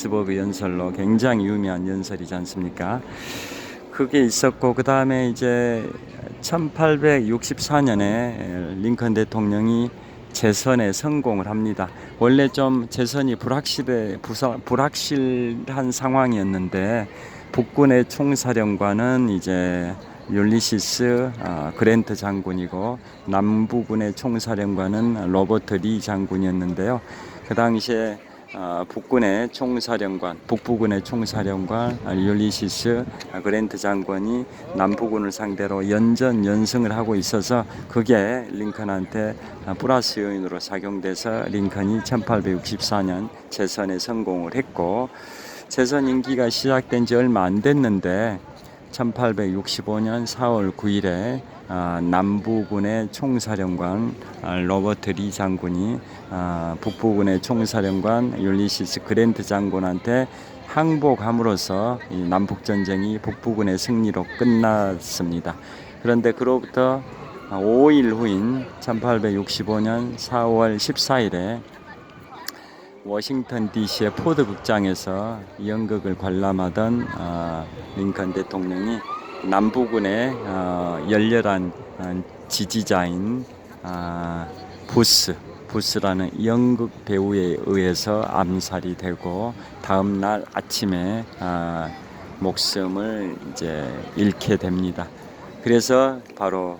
피츠버그 연설로 굉장히 유명한 연설이지 않습니까? 그게 있었고, 그 다음에 이제 1864년에 링컨 대통령이 재선에 성공을 합니다. 원래 좀 재선이 불확실한 상황이었는데, 북군의 총사령관은 이제 율리시스 그랜트 장군이고, 남부군의 총사령관은 로버트 리 장군이었는데요. 그 당시에 북부군의 총사령관 율리시스 그랜트 장관이 남부군을 상대로 연전연승을 하고 있어서 그게 링컨한테 플러스 요인으로 작용돼서 링컨이 1864년 재선에 성공을 했고, 재선 임기가 시작된 지 얼마 안 됐는데 1865년 4월 9일에 남부군의 총사령관 로버트 리 장군이 북부군의 총사령관 율리시스 그랜트 장군한테 항복함으로써 이 남북전쟁이 북부군의 승리로 끝났습니다. 그런데 그로부터 5일 후인 1865년 4월 14일에 워싱턴 DC의 포드 극장에서 연극을 관람하던 링컨 대통령이 남부군의 열렬한 지지자인 부스라는 연극 배우에 의해서 암살이 되고, 다음 날 아침에 목숨을 이제 잃게 됩니다. 그래서 바로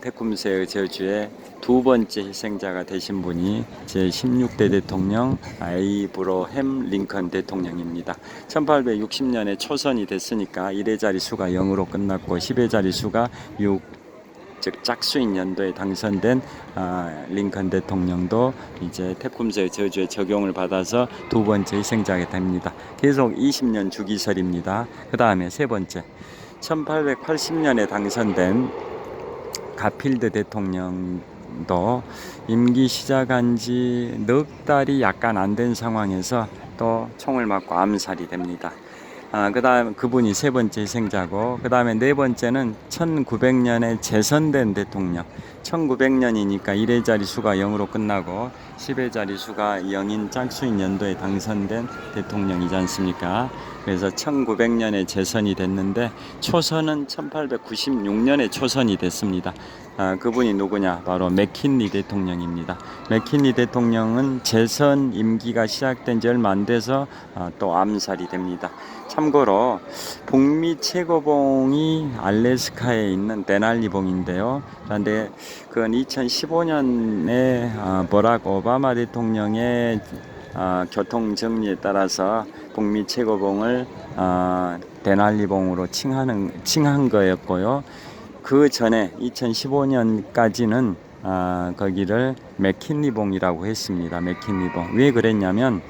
테쿰스의 저주의 두 번째 희생자가 되신 분이 제16대 대통령 에이브러햄 링컨 대통령입니다. 1860년에 초선이 됐으니까 1의 자리수가 0으로 끝났고 10의 자리수가 6, 즉 짝수인 연도에 당선된 링컨 대통령도 이제 테쿰스의 저주의 적용을 받아서 두 번째 희생자가 됩니다. 계속 20년 주기설입니다. 그 다음에 세 번째, 1880년에 당선된 가필드 대통령도 임기 시작한 지 넉 달이 약간 안 된 상황에서 또 총을 맞고 암살이 됩니다. 그 다음 그분이 세 번째 희생자고, 그 다음에 네 번째는 1900년에 재선된 대통령. 1900년이니까 1의 자리수가 0으로 끝나고 10의 자리수가 0인 짝수인 연도에 당선된 대통령이지 않습니까? 그래서 1900년에 재선이 됐는데 초선은 1896년에 초선이 됐습니다. 그분이 누구냐? 바로 맥킨리 대통령입니다. 맥킨리 대통령은 재선 임기가 시작된 지 얼마 안 돼서 또 암살이 됩니다. 참고로 북미 최고봉이 알래스카에 있는 데날리봉인데요. 그런데 그건 2015년에 버락 오바마 대통령의 교통 정리에 따라서 북미 최고봉을 데날리봉으로 칭한 거였고요. 그 전에 2015년까지는 거기를 맥킨리봉이라고 했습니다. 맥킨리봉. 왜 그랬냐면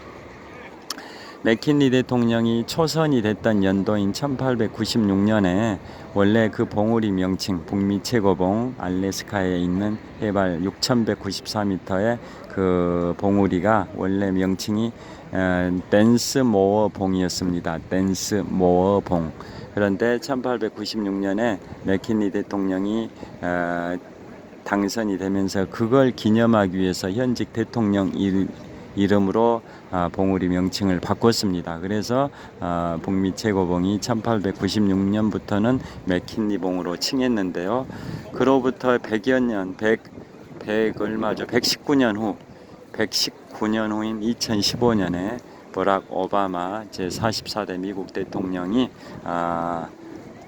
맥킨리 대통령이 초선이 됐던 연도인 1896년에 원래 그 봉우리 명칭 북미 최고봉 알래스카에 있는 해발 6194m의 그 봉우리가 원래 명칭이 댄스 모어 봉이었습니다. 댄스 모어 봉. 그런데 1896년에 맥킨리 대통령이 당선이 되면서 그걸 기념하기 위해서 현직 대통령 이름으로 봉우리 명칭을 바꿨습니다. 그래서 북미 최고봉이 1896년부터는 맥킨리 봉으로 칭했는데요. 그로부터 119년 후인 2015년에 버락 오바마 제44대 미국 대통령이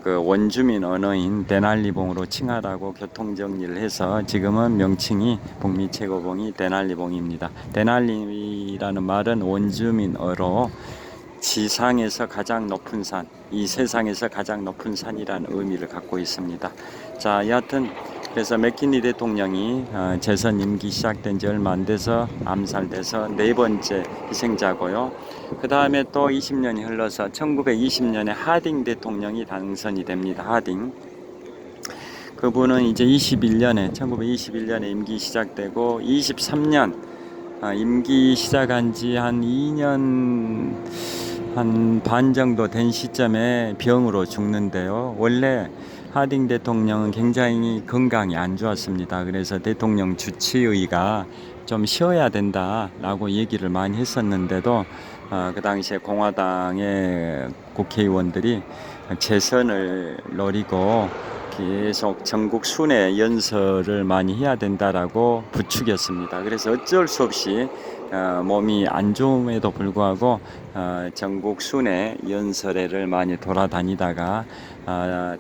그 원주민 언어인 데날리봉으로 칭하라고 교통정리를 해서 지금은 명칭이 북미 최고봉이 데날리봉입니다. 데날리라는 말은 원주민어로 지상에서 가장 높은 산, 이 세상에서 가장 높은 산이라는 의미를 갖고 있습니다. 자, 여하튼 그래서 맥킨리 대통령이 재선 임기 시작된 지 얼마 안 돼서 암살돼서 네 번째 희생자고요. 그 다음에 또 20년이 흘러서 1920년에 하딩 대통령이 당선이 됩니다. 하딩. 그분은 이제 1921년에 임기 시작되고 23년 임기 시작한 지 한 2년 한 반 정도 된 시점에 병으로 죽는데요. 원래 하딩 대통령은 굉장히 건강이 안 좋았습니다. 그래서 대통령 주치의가 좀 쉬어야 된다라고 얘기를 많이 했었는데도 그 당시에 공화당의 국회의원들이 재선을 노리고 계속 전국 순회 연설을 많이 해야 된다라고 부추겼습니다. 그래서 어쩔 수 없이 몸이 안 좋음에도 불구하고 전국 순회 연설회를 많이 돌아다니다가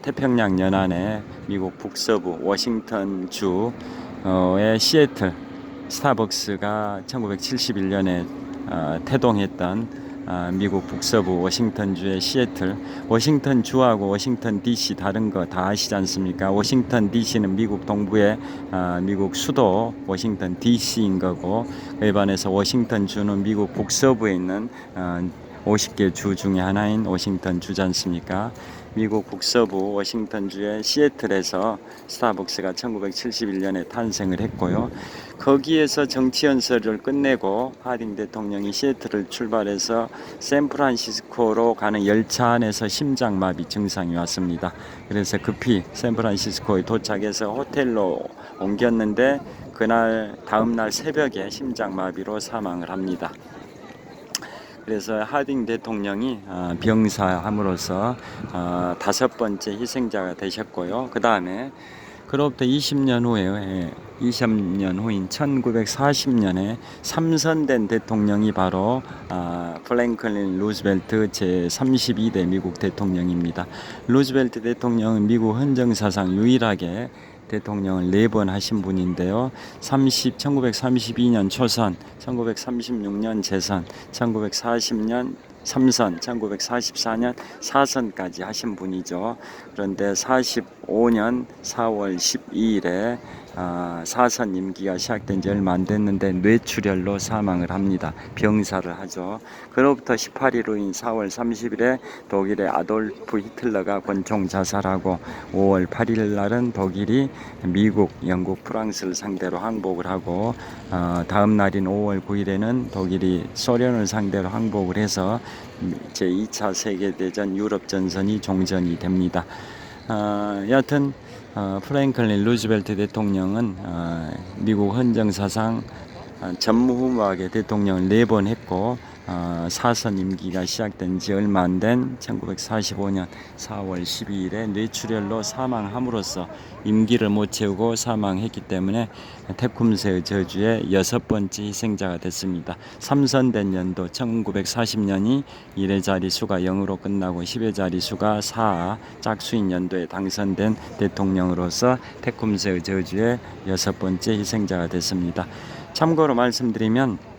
태평양 연안에 미국 북서부 워싱턴 주의 시애틀 스타벅스가 1971년에 태동했던 미국 북서부 워싱턴주의 시애틀, 워싱턴 주하고 워싱턴 DC 다른 거 다 아시지 않습니까? 워싱턴 DC는 미국 동부의 미국 수도 워싱턴 DC인 거고, 그에 반해서 워싱턴 주는 미국 북서부에 있는 50개 주 중에 하나인 워싱턴 주지 않습니까? 미국 북서부 워싱턴주의 시애틀에서 스타벅스가 1971년에 탄생을 했고요. 거기에서 정치 연설을 끝내고 하딩 대통령이 시애틀을 출발해서 샌프란시스코로 가는 열차 안에서 심장마비 증상이 왔습니다. 그래서 급히 샌프란시스코에 도착해서 호텔로 옮겼는데 그날 다음날 새벽에 심장마비로 사망을 합니다. 그래서 하딩 대통령이 병사함으로써 5번째 희생자가 되셨고요. 그 다음에 그로부터 20년 후인 1940년에 3선된 대통령이 바로 프랭클린 루즈벨트 제32대 미국 대통령입니다. 루즈벨트 대통령은 미국 헌정사상 유일하게 대통령을 4번 하신 분인데요. 1932년 초선, 1936년 재선, 1940년 3선, 1944년 4선까지 하신 분이죠. 그런데 45년 4월 12일에 4선 임기가 시작된 지 얼마 안 됐는데 뇌출혈로 사망을 합니다. 병사를 하죠. 그로부터 18일 후인 4월 30일에 독일의 아돌프 히틀러가 권총 자살하고 5월 8일 날은 독일이 미국, 영국, 프랑스를 상대로 항복을 하고 다음 날인 5월 9일에는 독일이 소련을 상대로 항복을 해서 제2차 세계대전 유럽 전선이 종전이 됩니다. 여하튼 프랭클린 루즈벨트 대통령은 미국 헌정사상 전무후무하게 대통령을 4번 했고 4선 임기가 시작된 지 얼마 안 된 1945년 4월 12일에 뇌출혈로 사망함으로써 임기를 못 채우고 사망했기 때문에 테쿰스의 저주의 6번째 희생자가 됐습니다. 3선된 연도 1940년이 1의 자리수가 0으로 끝나고 10의 자리수가 4 짝수인 연도에 당선된 대통령으로서 테쿰스의 저주의 6번째 희생자가 됐습니다. 참고로 말씀드리면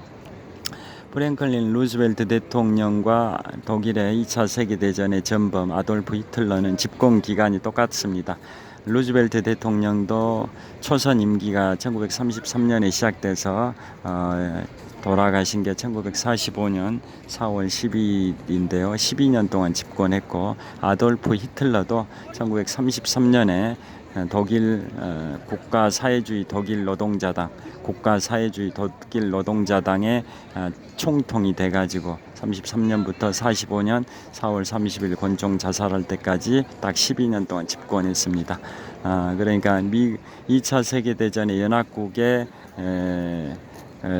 프랭클린 루즈벨트 대통령과 독일의 2차 세계대전의 전범 아돌프 히틀러는 집권 기간이 똑같습니다. 루즈벨트 대통령도 초선 임기가 1933년에 시작돼서 돌아가신 게 1945년 4월 12일인데요. 12년 동안 집권했고 아돌프 히틀러도 1933년에 독일 국가사회주의 독일 노동자당 국가사회주의 독일 노동자당의 총통이 돼가지고 33년부터 45년 4월 30일 권총 자살할 때까지 딱 12년 동안 집권했습니다. 그러니까 2차 세계대전의 연합국의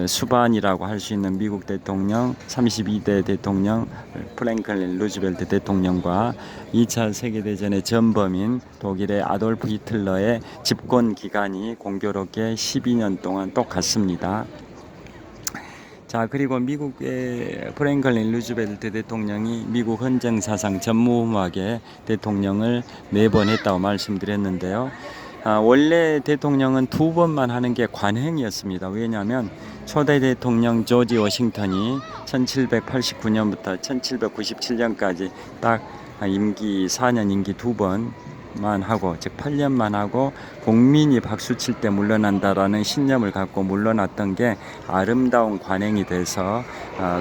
수반이라고 할 수 있는 미국 대통령 32대 대통령 프랭클린 루즈벨트 대통령과 2차 세계대전의 전범인 독일의 아돌프 히틀러의 집권 기간이 공교롭게 12년 동안 똑같습니다. 자, 그리고 미국의 프랭클린 루즈벨트 대통령이 미국 헌정사상 전무후무하게 대통령을 4번 했다고 말씀드렸는데요. 원래 대통령은 2번만 하는 게 관행이었습니다. 왜냐하면 초대 대통령 조지 워싱턴이 1789년부터 1797년까지 딱 임기 4년 임기 2번만 하고 즉 8년만 하고 국민이 박수칠 때 물러난다라는 신념을 갖고 물러났던 게 아름다운 관행이 돼서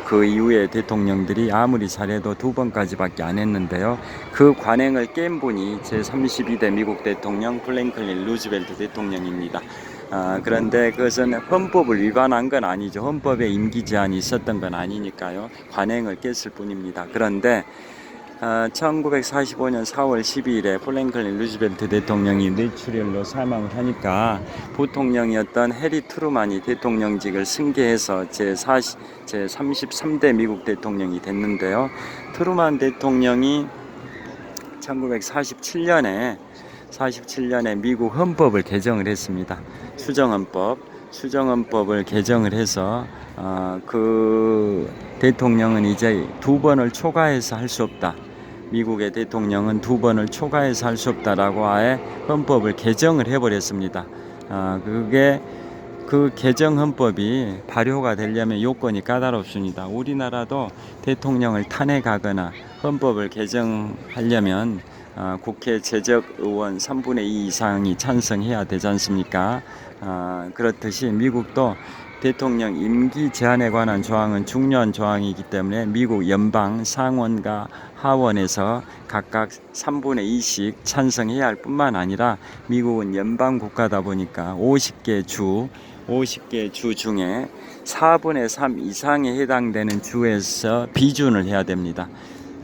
그 이후에 대통령들이 아무리 잘해도 2번까지밖에 안 했는데요. 그 관행을 깬 분이 제32대 미국 대통령 프랭클린 루즈벨트 대통령입니다. 그런데 그것은 헌법을 위반한 건 아니죠. 헌법에 임기 제한이 있었던 건 아니니까요. 관행을 깼을 뿐입니다. 그런데 1945년 4월 12일에 프랭클린 루즈벨트 대통령이 뇌출혈로 사망을 하니까 부통령이었던 해리 트루만이 대통령직을 승계해서 제33대 미국 대통령이 됐는데요. 트루만 대통령이 1947년에 미국 헌법을 개정을 했습니다. 수정헌법을 개정을 해서 그 대통령은 이제 2번을 초과해서 할 수 없다. 미국의 대통령은 2번을 초과해서 할 수 없다라고 아예 헌법을 개정을 해버렸습니다. 그게 그 개정 헌법이 발효가 되려면 요건이 까다롭습니다. 우리나라도 대통령을 탄핵하거나 헌법을 개정하려면 국회 재적의원 3분의 2 이상이 찬성해야 되지 않습니까? 그렇듯이 미국도 대통령 임기 제한에 관한 조항은 중요한 조항이기 때문에 미국 연방 상원과 하원에서 각각 3분의 2씩 찬성해야 할 뿐만 아니라 미국은 연방 국가다 보니까 50개 주 중에 4분의 3 이상에 해당되는 주에서 비준을 해야 됩니다.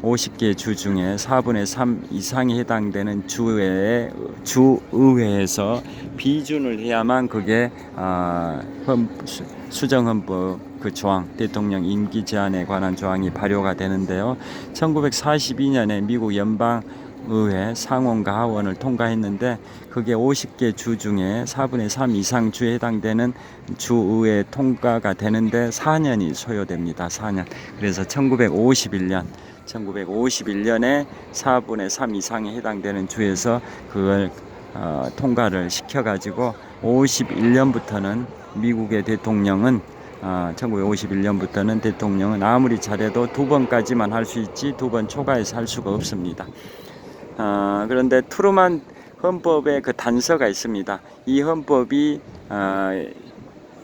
50개 주 중에 4분의 3 이상에 해당되는 주의회에서 비준을 해야만 그게 수정헌법 그 조항, 대통령 임기 제한에 관한 조항이 발효가 되는데요. 1942년에 미국 연방의회 상원과 하원을 통과했는데 그게 50개 주 중에 4분의 3 이상 주에 해당되는 주의회 통과가 되는데 4년이 소요됩니다. 4년. 그래서 1951년에 4분의 3 이상에 해당되는 주에서 그걸 통과를 시켜가지고 51년부터는 미국의 대통령은 1951년부터는 대통령은 아무리 잘해도 2번까지만 할 수 있지 2번 초과해서 할 수가 없습니다. 그런데 트루만 헌법에 그 단서가 있습니다. 이 헌법이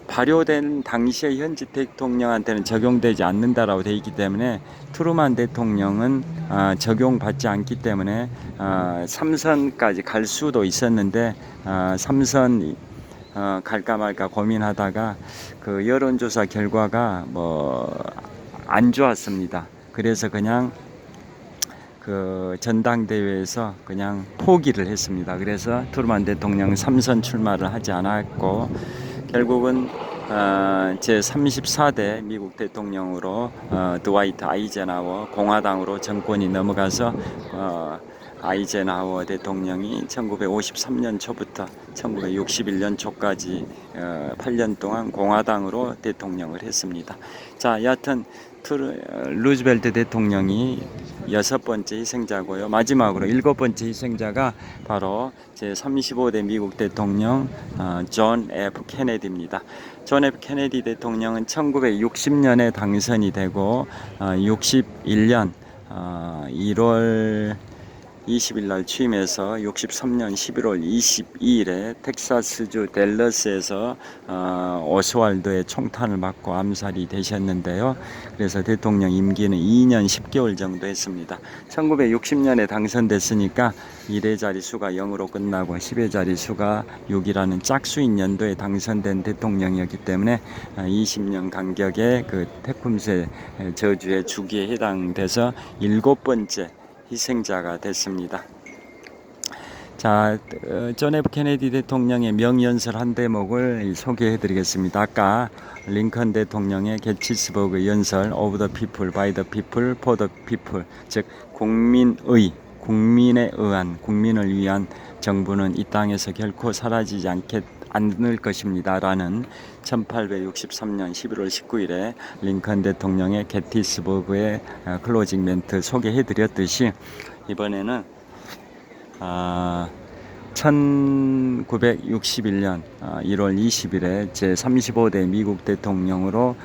발효된 당시의 현직 대통령한테는 적용되지 않는다라고 되어 있기 때문에 트루만 대통령은 적용받지 않기 때문에 3선까지 갈 수도 있었는데 3선 갈까 말까 고민하다가 그 여론조사 결과가 안 좋았습니다. 그래서 그냥 그 전당대회에서 그냥 포기를 했습니다. 그래서 트루만 대통령 3선 출마를 하지 않았고 결국은 제34대 미국 대통령으로 드와이트 아이젠하워 공화당으로 정권이 넘어가서 아이젠하워 대통령이 1953년 초부터 1961년 초까지 8년 동안 공화당으로 대통령을 했습니다. 자, 여하튼 루즈벨트 대통령이 6번째 희생자고요. 마지막으로 7번째 희생자가 바로 제35대 미국 대통령 존 F. 케네디입니다. 존 F. 케네디 대통령은 1960년에 당선이 되고 61년 1월 20일 날 취임해서 63년 11월 22일에 텍사스주 댈러스에서 오스왈드의 총탄을 맞고 암살이 되셨는데요. 그래서 대통령 임기는 2년 10개월 정도 했습니다. 1960년에 당선됐으니까 1의 자릿수가 0으로 끝나고 10의 자릿수가 6이라는 짝수인 연도에 당선된 대통령이었기 때문에 20년 간격의 그 테쿰스 저주의 주기에 해당돼서 7번째 희생자가 됐습니다. 자, 존 F. 케네디 대통령의 명연설 한 대목을 소개해 드리겠습니다. 아까 링컨 대통령의 게티스버그 연설 of the people, by the people, for the people, 즉 국민에 의한, 국민을 위한 정부는 이 땅에서 결코 사라지지 않을 것입니다 라는 1863년 11월 19일에 링컨 대통령의 게티스버그의 클로징 멘트 소개해 드렸듯이 이번에는 1961년 1월 20일에 제35대 미국 대통령으로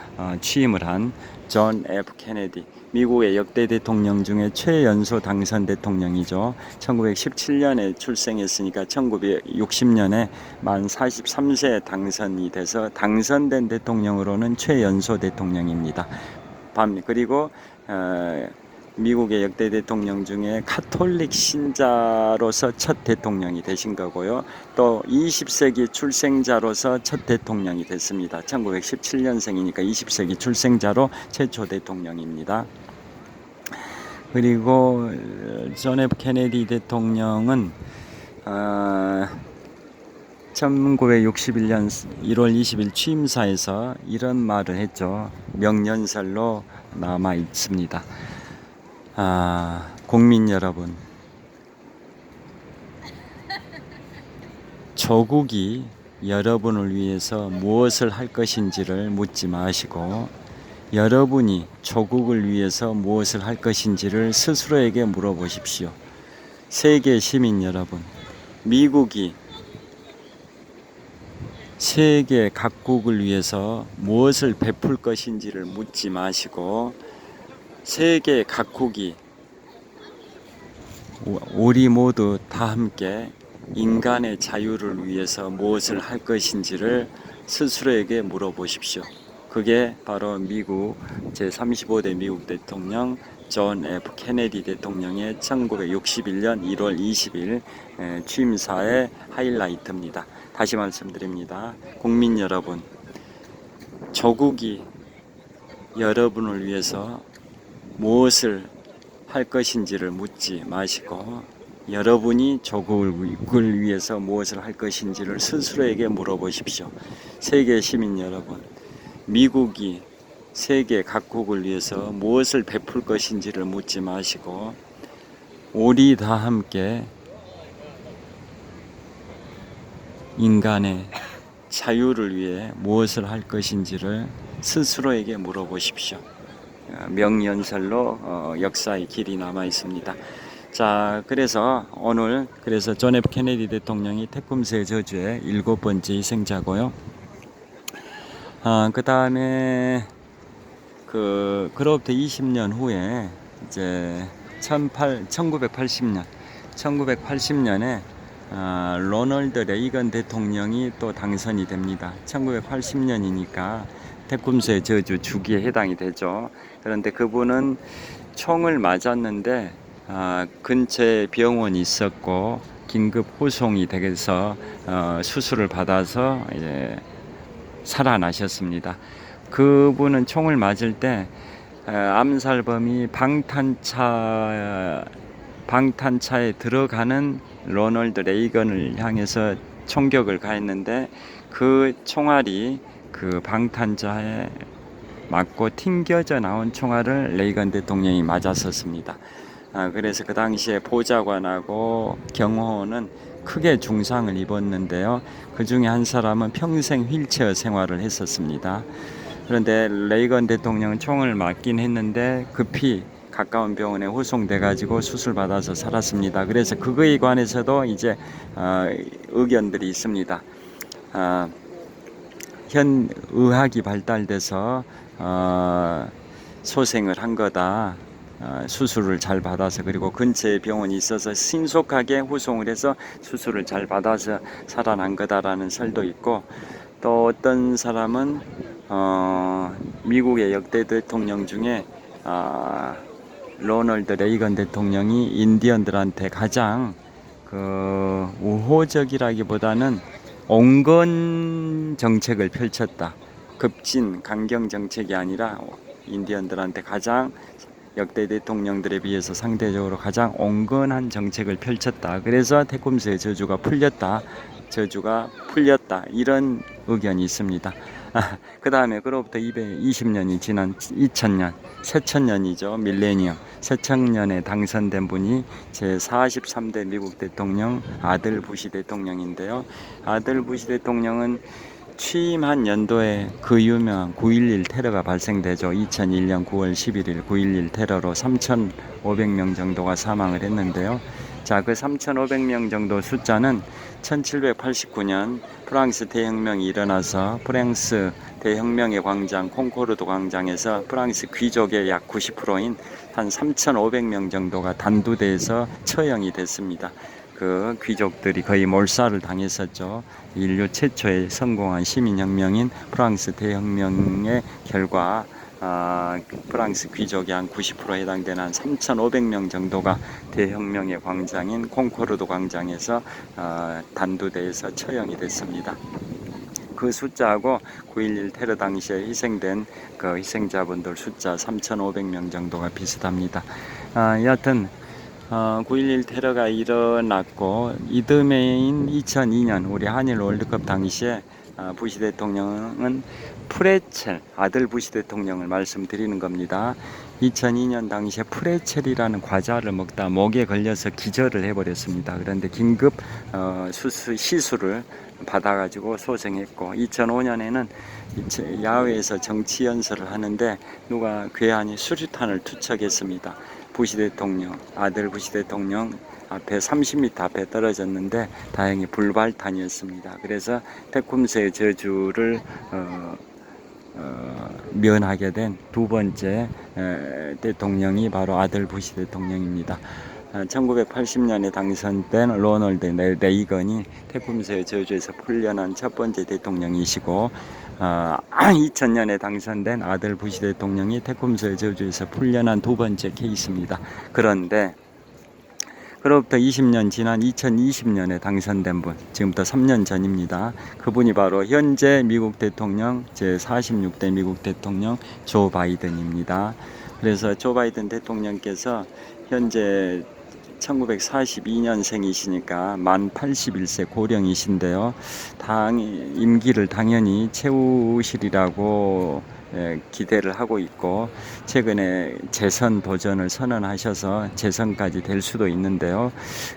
취임을 한 존 F. 케네디, 미국의 역대 대통령 중에 최연소 당선 대통령이죠. 1917년에 출생했으니까 1960년에 만 43세 당선이 돼서 당선된 대통령으로는 최연소 대통령입니다. 그리고 미국의 역대 대통령 중에 카톨릭 신자로서 첫 대통령이 되신 거고요. 또 20세기 출생자로서 첫 대통령이 됐습니다. 1917년생이니까 20세기 출생자로 최초 대통령입니다. 그리고 존 F 케네디 대통령은 1961년 1월 20일 취임사에서 이런 말을 했죠. 명연설로 남아 있습니다. 국민 여러분, 조국이 여러분을 위해서 무엇을 할 것인지를 묻지 마시고 여러분이 조국을 위해서 무엇을 할 것인지를 스스로에게 물어보십시오. 세계 시민 여러분, 미국이 세계 각국을 위해서 무엇을 베풀 것인지를 묻지 마시고 세계 각국이 우리 모두 다 함께 인간의 자유를 위해서 무엇을 할 것인지를 스스로에게 물어보십시오. 그게 바로 미국 제35대 미국 대통령 존 F 케네디 대통령의 1961년 1월 20일 취임사의 하이라이트입니다. 다시 말씀드립니다. 국민 여러분, 조국이 여러분을 위해서 무엇을 할 것인지를 묻지 마시고 여러분이 조국을 위해서 무엇을 할 것인지를 스스로에게 물어보십시오. 세계 시민 여러분, 미국이 세계 각국을 위해서 무엇을 베풀 것인지를 묻지 마시고 우리 다 함께 인간의 자유를 위해 무엇을 할 것인지를 스스로에게 물어보십시오. 명연설로 역사의 길이 남아 있습니다. 자, 그래서 오늘 존 F 케네디 대통령이 태쿰스의 저주의 7번째 희생자고요. 그 다음에 그로부터 20년 후에 이제 1980년에 로널드 레이건 대통령이 또 당선이 됩니다. 1980년이니까 태쿰스의 저주 주기에 해당이 되죠. 그런데 그분은 총을 맞았는데 근처에 병원이 있었고 긴급 후송이 돼서 수술을 받아서 이제 살아나셨습니다. 그분은 총을 맞을 때 암살범이 방탄차에 들어가는 로널드 레이건을 향해서 총격을 가했는데 그 총알이 그 방탄차에 맞고 튕겨져 나온 총알을 레이건 대통령이 맞았었습니다. 그래서 그 당시에 보좌관하고 경호원은 크게 중상을 입었는데요. 그 중에 한 사람은 평생 휠체어 생활을 했었습니다. 그런데 레이건 대통령은 총을 맞긴 했는데 급히 가까운 병원에 후송돼 가지고 수술 받아서 살았습니다. 그래서 그거에 관해서도 이제 의견들이 있습니다. 현 의학이 발달돼서 소생을 한 거다. 수술을 잘 받아서 그리고 근처에 병원이 있어서 신속하게 후송을 해서 수술을 잘 받아서 살아난 거다라는 설도 있고, 또 어떤 사람은 미국의 역대 대통령 중에 로널드 레이건 대통령이 인디언들한테 가장 우호적이라기보다는 온건 정책을 펼쳤다. 급진 강경 정책이 아니라 인디언들한테 가장 역대 대통령들에 비해서 상대적으로 가장 온건한 정책을 펼쳤다. 그래서 태쿰스의 저주가 풀렸다. 이런 의견이 있습니다. 그 다음에 그로부터 220년이 지난 2000년, 새천년이죠. 밀레니엄. 새천년에 당선된 분이 제43대 미국 대통령 아들 부시 대통령인데요. 아들 부시 대통령은 취임한 연도에 그 유명한 9.11 테러가 발생되죠. 2001년 9월 11일 9.11 테러로 3,500명 정도가 사망을 했는데요. 자, 그 3,500명 정도 숫자는 1789년 프랑스 대혁명이 일어나서 프랑스 대혁명의 광장 콩코르드 광장에서 프랑스 귀족의 약 90%인 한 3,500명 정도가 단두대에서 처형이 됐습니다. 그 귀족들이 거의 몰살을 당했었죠. 인류 최초의 성공한 시민혁명인 프랑스 대혁명의 결과 프랑스 귀족이 한 90%에 해당되는 한 3,500명 정도가 대혁명의 광장인 콩코르드 광장에서 단두대에서 처형이 됐습니다. 그 숫자하고 9.11 테러 당시에 희생된 그 희생자분들 숫자 3,500명 정도가 비슷합니다. 여하튼 9.11 테러가 일어났고 이듬해인 2002년 우리 한일 월드컵 당시에 부시 대통령은 프레첼, 아들 부시 대통령을 말씀드리는 겁니다. 2002년 당시에 프레첼이라는 과자를 먹다 목에 걸려서 기절을 해버렸습니다. 그런데 긴급 시술을 받아가지고 소생했고 2005년에는 야외에서 정치 연설을 하는데 누가 괴한이 수류탄을 투척했습니다. 부시 대통령, 아들 부시 대통령 앞에 30m 앞에 떨어졌는데 다행히 불발탄이었습니다. 그래서 테쿰스의 저주를 면하게 된 두 번째 대통령이 바로 아들 부시 대통령입니다. 1980년에 당선된 로널드 레이건이 테쿰스의 저주에서 풀려난 첫 번째 대통령이시고 2000년에 당선된 아들 부시 대통령이 테쿰스의 저주에서 풀려난 두 번째 케이스입니다. 그런데 그로부터 20년 지난 2020년에 당선된 분, 지금부터 3년 전입니다. 그분이 바로 현재 미국 대통령, 제46대 미국 대통령 조 바이든입니다. 그래서 조 바이든 대통령께서 현재 1942년생이시니까 만 81세 고령이신데요. 임기를 당연히 채우시리라고 기대를 하고 있고 최근에 재선 도전을 선언하셔서 재선까지 될 수도 있는데요.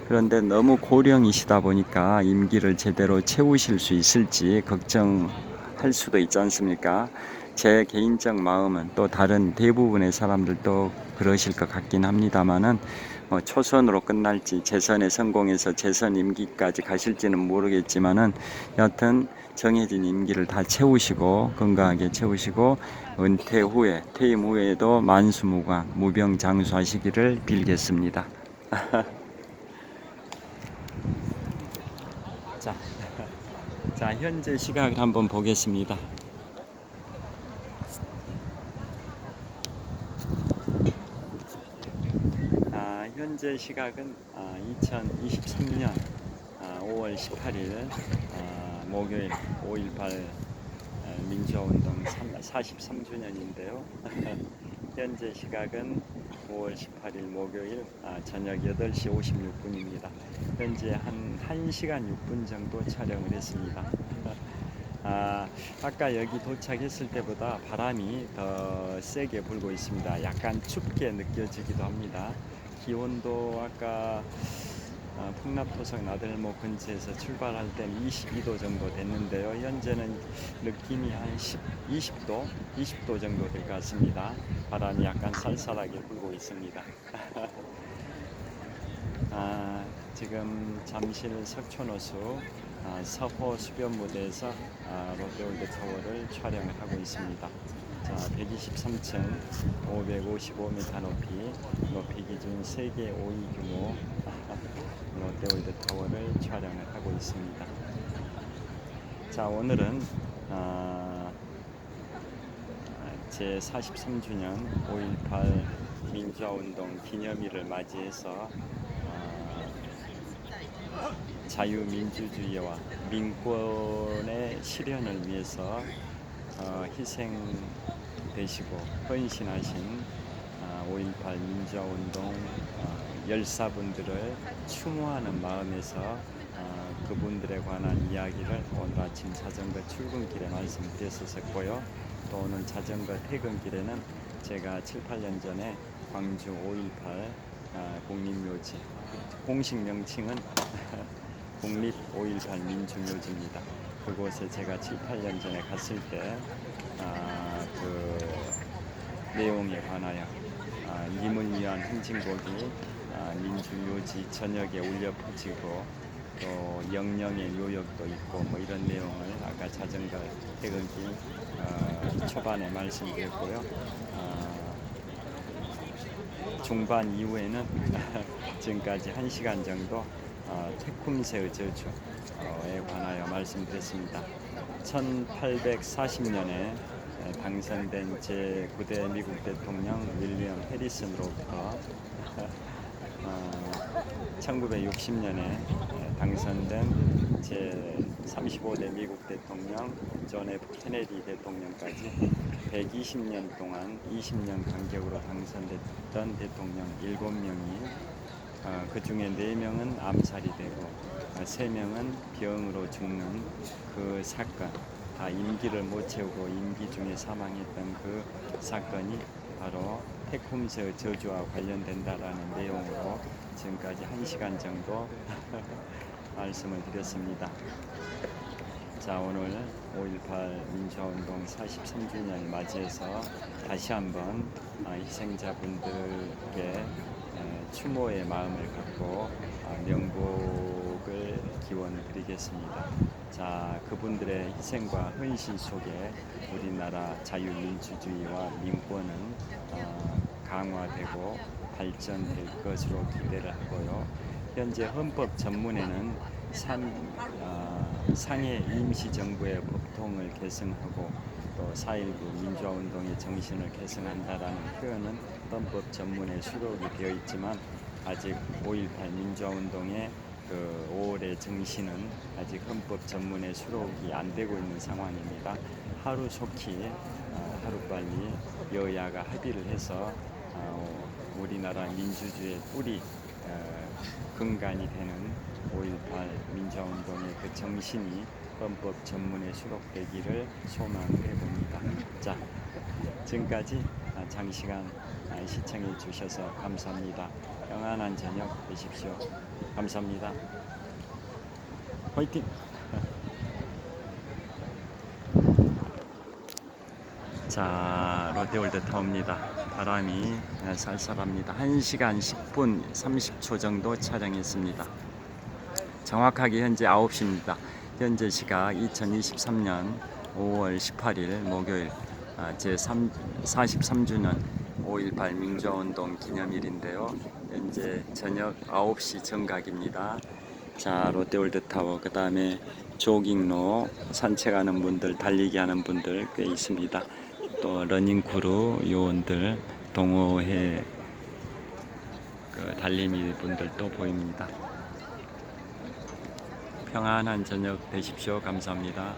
그런데 너무 고령이시다 보니까 임기를 제대로 채우실 수 있을지 걱정할 수도 있지 않습니까? 제 개인적 마음은 또 다른 대부분의 사람들도 그러실 것 같긴 합니다만은 초선으로 끝날지 재선에 성공해서 재선 임기까지 가실지는 모르겠지만은 여하튼 정해진 임기를 다 채우시고 건강하게 채우시고 은퇴 후에 퇴임 후에도 만수무강 무병장수하시기를 빌겠습니다. 자, 자 현재 시각을 한번 보겠습니다. 현재 시각은 2023년 5월 18일 목요일 5.18 민주화운동 43주년인데요. 현재 시각은 5월 18일 목요일 저녁 8시 56분입니다. 현재 한 1시간 6분 정도 촬영을 했습니다. 아까 여기 도착했을 때보다 바람이 더 세게 불고 있습니다. 약간 춥게 느껴지기도 합니다. 기온도 아까 풍납토성 나들목 근처에서 출발할 때는 22도 정도 됐는데요. 현재는 느낌이 한 20도 정도 될 것 같습니다. 바람이 약간 쌀쌀하게 불고 있습니다. 지금 잠실 석촌호수 서호 수변무대에서 롯데월드타워를 촬영을 하고 있습니다. 자, 123층 555m 높이 기준 세계 5위 규모 롯데월드타워를 촬영을 하고 있습니다. 자, 오늘은 제 43주년 5.18 민주화운동 기념일을 맞이해서 자유민주주의와 민권의 실현을 위해서 희생되시고 헌신하신 5.18 민주화운동 열사분들을 추모하는 마음에서 그분들에 관한 이야기를 오늘 아침 자전거 출근길에 말씀드렸었고요. 또 오늘 자전거 퇴근길에는 제가 7, 8년 전에 광주 5.18 국립묘지, 공식 명칭은 국립 5.18 민주묘지입니다. 그곳에 제가 7, 8년 전에 갔을 때 그 내용에 관하여 님을 위한 행진곡이 민주묘지 전역에 울려 퍼지고 또 영령의 묘역도 있고 뭐 이런 내용을 아까 자전거 퇴근길 초반에 말씀드렸고요. 중반 이후에는 지금까지 1시간 정도 테쿰스의 저주에 관하여 말씀드렸습니다. 1840년에 당선된 제9대 미국 대통령 윌리엄 해리슨으로부터 1960년에 당선된 제35대 미국 대통령 존 F 케네디 대통령까지 120년 동안 20년 간격으로 당선됐던 대통령 7명이 그 중에 4명은 암살이 되고 3명은 병으로 죽는 그 사건, 다 임기를 못 채우고 임기 중에 사망했던 그 사건이 바로 테쿰스의 저주와 관련된다라는 내용으로 지금까지 1시간 정도 말씀을 드렸습니다. 자, 오늘 5.18 민주화운동 43주년을 맞이해서 다시 한번 희생자분들께 추모의 마음을 갖고 명복을 기원드리겠습니다. 자, 그분들의 희생과 헌신 속에 우리나라 자유민주주의와 민권은 강화되고 발전될 것으로 기대를 하고요. 현재 헌법 전문에는 상해 임시정부의 법통을 계승하고 또 4.19 민주화운동의 정신을 계승한다라는 표현은 헌법 전문에 수록이 되어 있지만 아직 5.18 민주화운동의 그 5월의 정신은 아직 헌법 전문에 수록이 안 되고 있는 상황입니다. 하루속히 하루빨리 여야가 합의를 해서 우리나라 민주주의의 뿌리 근간이 되는 5.18 민주화운동의 그 정신이 헌법 전문에 수록되기를 소망해 봅니다. 자, 지금까지 장시간 시청해 주셔서 감사합니다. 평안한 저녁 되십시오. 감사합니다. 화이팅! 자, 롯데월드타워입니다. 바람이 쌀쌀합니다. 1시간 10분 30초 정도 촬영했습니다. 정확하게 현재 9시입니다. 현재 시각 2023년 5월 18일 목요일 제43주년 5.18 민주화운동 기념일인데요. 현재 저녁 9시 정각입니다. 자, 롯데월드타워, 그 다음에 조깅로 산책하는 분들, 달리기 하는 분들 꽤 있습니다. 또 러닝크루 요원들, 동호회 그 달리기 분들도 보입니다. 평안한 저녁 되십시오. 감사합니다.